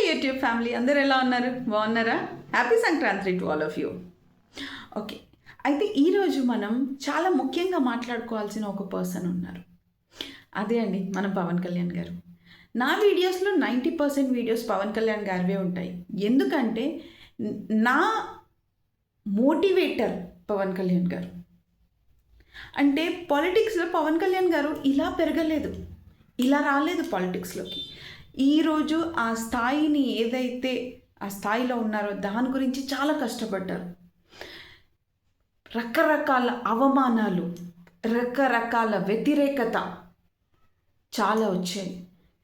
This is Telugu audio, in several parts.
యూట్యూబ్ ఫ్యామిలీ అందరూ ఎలా ఉన్నారు? బాగున్నారా? Happy Sankranti to all of you. Okay, అయితే ఈరోజు మనం చాలా ముఖ్యంగా మాట్లాడుకోవాల్సిన ఒక పర్సన్ ఉన్నారు. అదే అండి మన పవన్ కళ్యాణ్ గారు. నా వీడియోస్లో 90% వీడియోస్ పవన్ కళ్యాణ్ గారివే ఉంటాయి. ఎందుకంటే నా మోటివేటర్ పవన్ కళ్యాణ్ గారు. అంటే పాలిటిక్స్లో పవన్ కళ్యాణ్ గారు ఇలా పెరగలేదు, ఇలా రాలేదు పాలిటిక్స్లోకి. ఈరోజు ఆ స్థాయిని ఏదైతే ఆ స్థాయిలో ఉన్నారో దాని గురించి చాలా కష్టపడ్డారు. రకరకాల అవమానాలు, రకరకాల వ్యతిరేకత చాలా వచ్చాయి.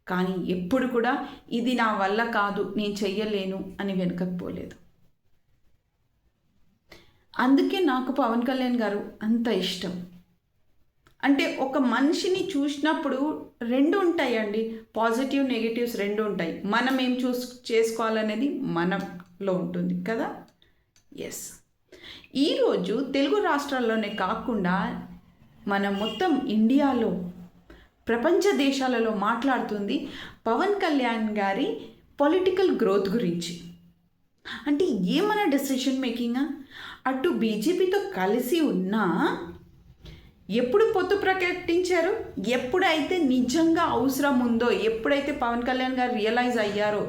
కానీ ఎప్పుడు కూడా ఇది నా వల్ల కాదు, నేను చెయ్యలేను అని వెనకపోలేదు. అందుకే నాకు పవన్ కళ్యాణ్ గారు అంత ఇష్టం. అంటే ఒక మనిషిని చూసినప్పుడు రెండు ఉంటాయండి, పాజిటివ్ నెగిటివ్స్ రెండు ఉంటాయి. మనం ఏం చేసుకోవాలనేది మనలో ఉంటుంది కదా. ఎస్, ఈరోజు తెలుగు రాష్ట్రాల్లోనే కాకుండా మన మొత్తం ఇండియాలో, ప్రపంచ దేశాలలో మాట్లాడుతుంది పవన్ కళ్యాణ్ గారి పొలిటికల్ గ్రోత్ గురించి. అంటే ఏమైనా డెసిషన్ మేకింగా, అటు బీజేపీతో కలిసి ఉన్నా ఎప్పుడు పొత్తు ప్రకటించారు, ఎప్పుడైతే నిజంగా అవసరం ఉందో, ఎప్పుడైతే పవన్ కళ్యాణ్ గారు రియలైజ్ అయ్యారో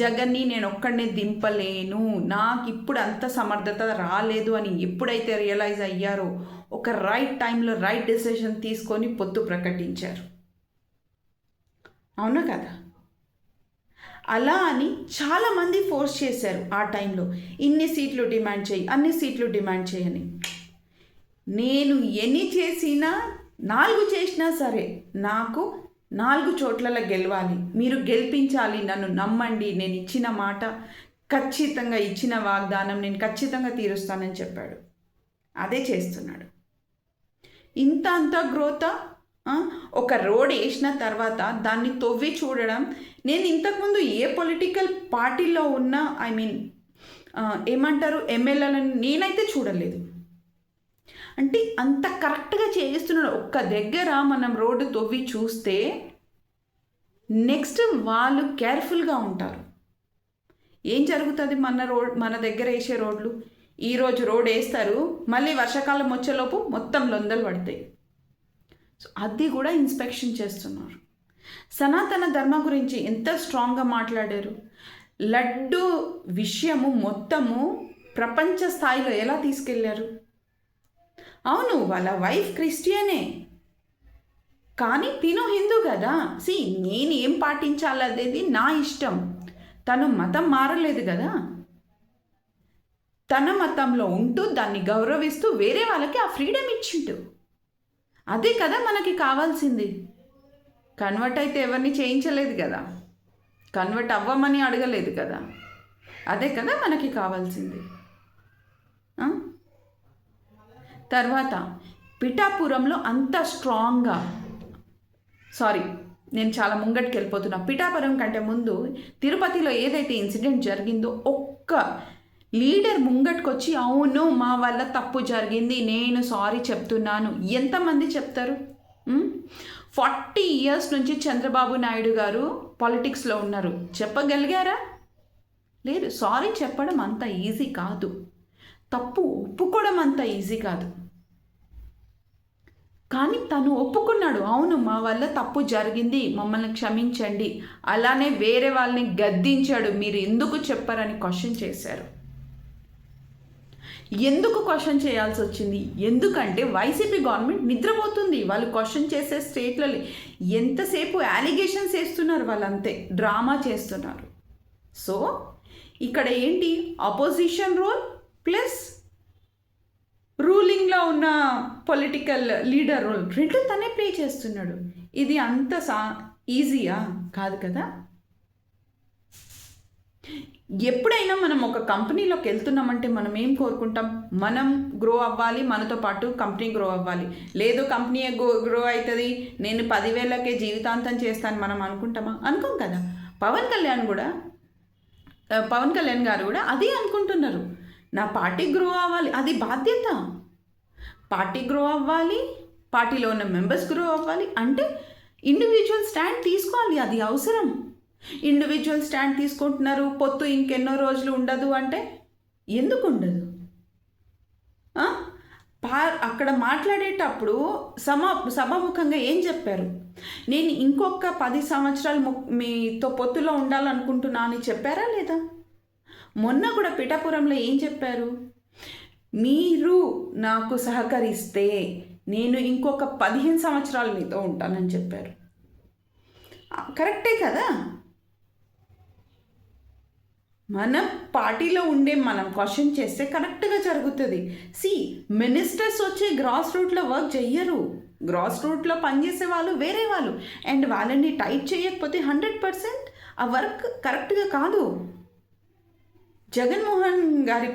జగన్ని నేను ఒక్కడనే దింపలేను, నాకు ఇప్పుడు అంత సమర్థత రాలేదు అని ఎప్పుడైతే రియలైజ్ అయ్యారో ఒక రైట్ టైంలో రైట్ డెసిషన్ తీసుకొని పొత్తు ప్రకటించారు. అవునా కదా? అలా అని చాలామంది ఫోర్స్ చేశారు ఆ టైంలో, ఇన్ని సీట్లు డిమాండ్ చేయి, అన్ని సీట్లు డిమాండ్ చేయని. నేను ఎన్ని చేసినా, 4 చేసినా సరే నాకు 4 చోట్లలో గెలవాలి, మీరు గెలిపించాలి, నన్ను నమ్మండి, నేను ఇచ్చిన మాట ఖచ్చితంగా, ఇచ్చిన వాగ్దానం నేను ఖచ్చితంగా తీరుస్తానని చెప్పాడు. అదే చేస్తున్నాడు. అంత గ్రోత్. ఒక రోడ్ వేసిన తర్వాత దాన్ని తవ్వి చూడడం. నేను ఇంతకుముందు ఏ పొలిటికల్ పార్టీలో ఉన్నా, ఏమంటారు, ఎమ్మెల్యేలను నేనైతే చూడలేదు. అంటే అంత కరెక్ట్గా చేస్తున్నాడు. ఒక్క దగ్గర మనం రోడ్డు తవ్వి చూస్తే నెక్స్ట్ వాళ్ళు కేర్ఫుల్గా ఉంటారు. ఏం జరుగుతుంది, మన దగ్గర వేసే రోడ్లు, ఈరోజు రోడ్ వేస్తారు, మళ్ళీ వర్షాకాలం వచ్చేలోపు మొత్తం లొందలు పడతాయి. సో అది కూడా ఇన్స్పెక్షన్ చేస్తున్నారు. సనాతన ధర్మం గురించి ఎంత స్ట్రాంగ్గా మాట్లాడారు. లడ్డు విషయము మొత్తము ప్రపంచ స్థాయిలో ఎలా తీసుకెళ్లారు. అవును, వాళ్ళ వైఫ్ క్రిస్టియనే, కానీ తిను హిందూ కదా. నేను ఏం పాటించాలనేది నా ఇష్టం. తను మతం మారలేదు కదా. తన మతంలో ఉంటూ దాన్ని గౌరవిస్తూ వేరే వాళ్ళకి ఆ ఫ్రీడమ్ ఇచ్చిండు. అదే కదా మనకి కావాల్సింది. కన్వర్ట్ అయితే ఎవరిని చేయించలేదు కదా, కన్వర్ట్ అవ్వమని అడగలేదు కదా. అదే కదా మనకి కావాల్సింది. తర్వాత పిఠాపురంలో అంత స్ట్రాంగ్గా, నేను చాలా ముంగటికి వెళ్ళిపోతున్నా. పిఠాపురం కంటే ముందు తిరుపతిలో ఏదైతే ఇన్సిడెంట్ జరిగిందో ఒక్క లీడర్ ముంగటికొచ్చి అవును మా వల్ల తప్పు జరిగింది, నేను సారీ చెప్తున్నాను. ఎంతమంది చెప్తారు? 40 years నుంచి చంద్రబాబు నాయుడు గారు పాలిటిక్స్లో ఉన్నారు. చెప్పగలిగారా? లేదు. సారీ చెప్పడం అంత ఈజీ కాదు, తప్పు ఒప్పుకోవడం అంత ఈజీ కాదు. కానీ తను ఒప్పుకున్నాడు, అవును మా వల్ల తప్పు జరిగింది, మమ్మల్ని క్షమించండి. అలానే వేరే వాళ్ళని గద్దించాడు, మీరు ఎందుకు చెప్పారని క్వశ్చన్ చేశారు. ఎందుకు క్వశ్చన్ చేయాల్సి వచ్చింది? ఎందుకంటే వైసీపీ గవర్నమెంట్ నిద్రపోతుంది. వాళ్ళు క్వశ్చన్ చేసే స్టేట్లలో ఎంతసేపు అలిగేషన్స్ వేస్తున్నారు, వాళ్ళంతే డ్రామా చేస్తున్నారు. సో ఇక్కడ ఏంటి, అపోజిషన్ రోల్ ప్లస్ రూలింగ్లో ఉన్న పొలిటికల్ లీడర్ రోల్ రెండు తనే ప్లే చేస్తున్నాడు. ఇది అంత ఈజీయా? కాదు కదా. ఎప్పుడైనా మనం ఒక కంపెనీలోకి వెళ్తున్నామంటే మనం ఏం కోరుకుంటాం, మనం గ్రో అవ్వాలి, మనతో పాటు కంపెనీ గ్రో అవ్వాలి. లేదు కంపెనీ గ్రో అవుతుంది, నేను 10,000కే జీవితాంతం చేస్తాను మనం అనుకుంటామా? అనుకోం కదా. పవన్ కళ్యాణ్ గారు కూడా అదే అనుకుంటున్నారు. నా పార్టీ గ్రో అవ్వాలి, అది బాధ్యత. పార్టీ గ్రో అవ్వాలి, పార్టీలో ఉన్న మెంబర్స్ గ్రో అవ్వాలి అంటే ఇండివిజువల్ స్టాండ్ తీసుకోవాలి, అది అవసరం. ఇండివిజువల్ స్టాండ్ తీసుకుంటున్నారు, పొత్తు ఇంకెన్నో రోజులు ఉండదు అంటే ఎందుకు ఉండదు? అక్కడ మాట్లాడేటప్పుడు సభాముఖంగా ఏం చెప్పారు? నేను ఇంకొక 10 సంవత్సరాలు మీతో పొత్తులో ఉండాలనుకుంటున్నా అని చెప్పారా లేదా? మొన్న కూడా పిఠాపురంలో ఏం చెప్పారు? మీరు నాకు సహకరిస్తే నేను ఇంకొక 15 సంవత్సరాలు మీతో ఉంటానని చెప్పారు. కరెక్టే కదా? మన పార్టీలో ఉండే మనం క్వశ్చన్ చేస్తే కరెక్ట్గా జరుగుతుంది. మినిస్టర్స్ వచ్చి గ్రాస్ రూట్లో వర్క్ చెయ్యరు. గ్రాస్ రూట్లో పనిచేసే వాళ్ళు వేరే వాళ్ళు, అండ్ వాళ్ళని టైట్ చేయకపోతే 100% ఆ వర్క్ కరెక్ట్గా కాదు. జగన్మోహన్ గారి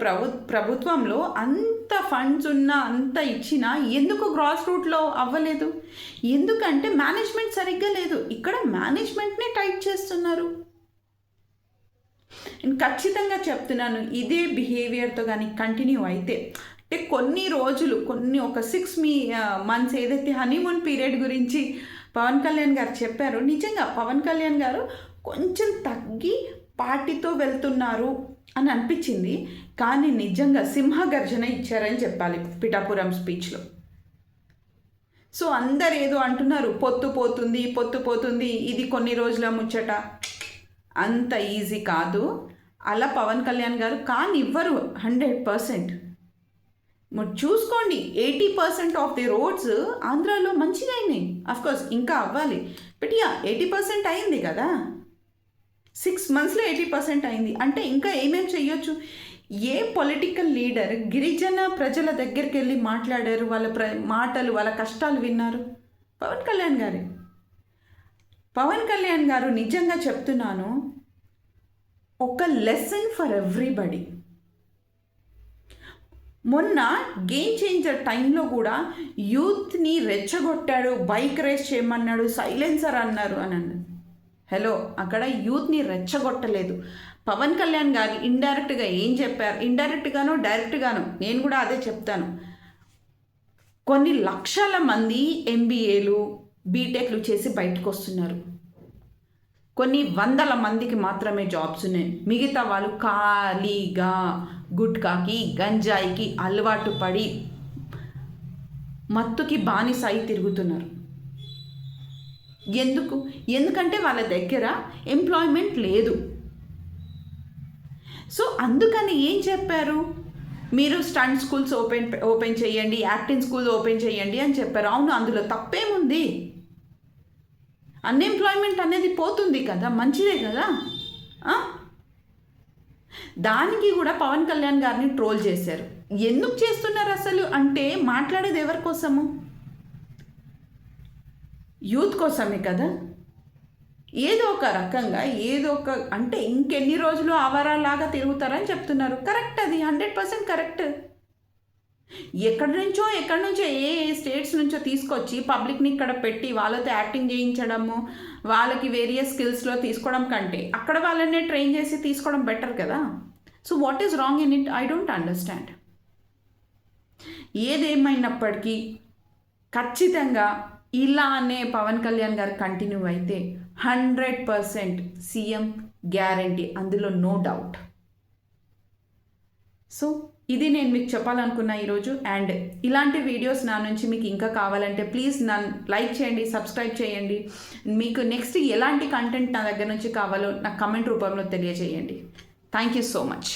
ప్రభుత్వంలో అంత ఫండ్స్ ఉన్నా, అంత ఇచ్చినా ఎందుకు గ్రాస్ రూట్లో అవ్వలేదు? ఎందుకంటే మేనేజ్మెంట్ సరిగ్గా లేదు. ఇక్కడ మేనేజ్మెంట్నే టైట్ చేస్తున్నారు. నేను ఖచ్చితంగా చెప్తున్నాను, ఇదే బిహేవియర్తో కానీ కంటిన్యూ అయితే, అంటే కొన్ని రోజులు, ఒక 6 మంత్స్ ఏదైతే హనీమూన్ పీరియడ్ గురించి పవన్ కళ్యాణ్ గారు చెప్పారో, నిజంగా పవన్ కళ్యాణ్ గారు కొంచెం తగ్గి పార్టీతో వెళ్తున్నారు అని అనిపించింది. కానీ నిజంగా సింహగర్జన ఇచ్చారని చెప్పాలి పిఠాపురం స్పీచ్లో. సో అందరు ఏదో అంటున్నారు, పొత్తు పోతుంది, ఇది కొన్ని రోజుల ముచ్చట. అంత ఈజీ కాదు. అలా పవన్ కళ్యాణ్ గారు కానివ్వరు 100%. చూసుకోండి, 80% ఆఫ్ ది రోడ్స్ ఆంధ్రాలో మంచిగా అయినాయి. అఫ్కోర్స్ ఇంకా అవ్వాలి, బట్ 80% అయింది కదా. 6 మంత్స్లో 80% అయింది అంటే ఇంకా ఏమేమి చెయ్యొచ్చు? ఏ పొలిటికల్ లీడర్ గిరిజన ప్రజల దగ్గరికి వెళ్ళి మాట్లాడారు, వాళ్ళ మాటలు, వాళ్ళ కష్టాలు విన్నారు? పవన్ కళ్యాణ్ గారే. పవన్ కళ్యాణ్ గారు నిజంగా చెప్తున్నాను, ఒక లెసన్ ఫర్ ఎవ్రీబడి. మొన్న గేమ్ చేంజర్ టైంలో కూడా యూత్ని రెచ్చగొట్టాడు, బైక్ రేస్ చేయమన్నాడు, సైలెన్సర్ అన్నారు అని అన్నారు. హలో, అక్కడ యూత్ని రెచ్చగొట్టలేదు. పవన్ కళ్యాణ్ గారు ఇండైరెక్ట్గా ఏం చెప్పారు? ఇండైరెక్ట్గానో డైరెక్ట్గానో నేను కూడా అదే చెప్తాను. కొన్ని లక్షల మంది ఎంబీఏలు, బీటెక్లు చేసి బయటకు వస్తున్నారు. కొన్ని వందల మందికి మాత్రమే జాబ్స్ ఉన్నాయి. మిగతా వాళ్ళు ఖాళీగా గుట్కాకి, గంజాయికి అలవాటు పడి మత్తుకి బానిసాయి తిరుగుతున్నారు. ఎందుకంటే వాళ్ళ దగ్గర ఎంప్లాయ్మెంట్ లేదు. సో అందుకని ఏం చెప్పారు? మీరు స్టంట్ స్కూల్స్ ఓపెన్ చేయండి, యాక్టింగ్ స్కూల్ ఓపెన్ చేయండి అని చెప్పారు. అవును, అందులో తప్పేముంది? అన్ఎంప్లాయ్మెంట్ అనేది పోతుంది కదా, మంచిదే కదా. దానికి కూడా పవన్ కళ్యాణ్ గారిని ట్రోల్ చేశారు. ఎందుకు చేస్తున్నారు అసలు అంటే, మాట్లాడేది ఎవరి కోసము? యూత్ కోసమే కదా. ఏదో ఒక రకంగా అంటే ఇంకెన్ని రోజులు ఆవారాలాగా తిరుగుతారని చెప్తున్నారు. కరెక్ట్, అది 100% కరెక్ట్. ఎక్కడి నుంచో ఏ స్టేట్స్ నుంచో తీసుకొచ్చి పబ్లిక్ని ఇక్కడ పెట్టి వాళ్ళతో యాక్టింగ్ చేయించడము, వాళ్ళకి వేరియస్ స్కిల్స్లో తీసుకోవడం కంటే అక్కడ వాళ్ళనే ట్రైన్ చేసి తీసుకోవడం బెటర్ కదా. So what is wrong in it? I don't understand. ఏదేమైనప్పటికీ ఖచ్చితంగా ఇలానే పవన్ కళ్యాణ్ గారు కంటిన్యూ అయితే 100% సీఎం గ్యారంటీ, అందులో నో డౌట్. సో ఇది నేను మీకు చెప్పాలనుకున్నా ఈరోజు. అండ్ ఇలాంటి వీడియోస్ నా నుంచి మీకు ఇంకా కావాలంటే ప్లీజ్ నన్ను లైక్ చేయండి, సబ్స్క్రైబ్ చేయండి. మీకు నెక్స్ట్ ఎలాంటి కంటెంట్ నా దగ్గర నుంచి కావాలో నాకు కమెంట్ రూపంలో తెలియజేయండి. Thank you so much.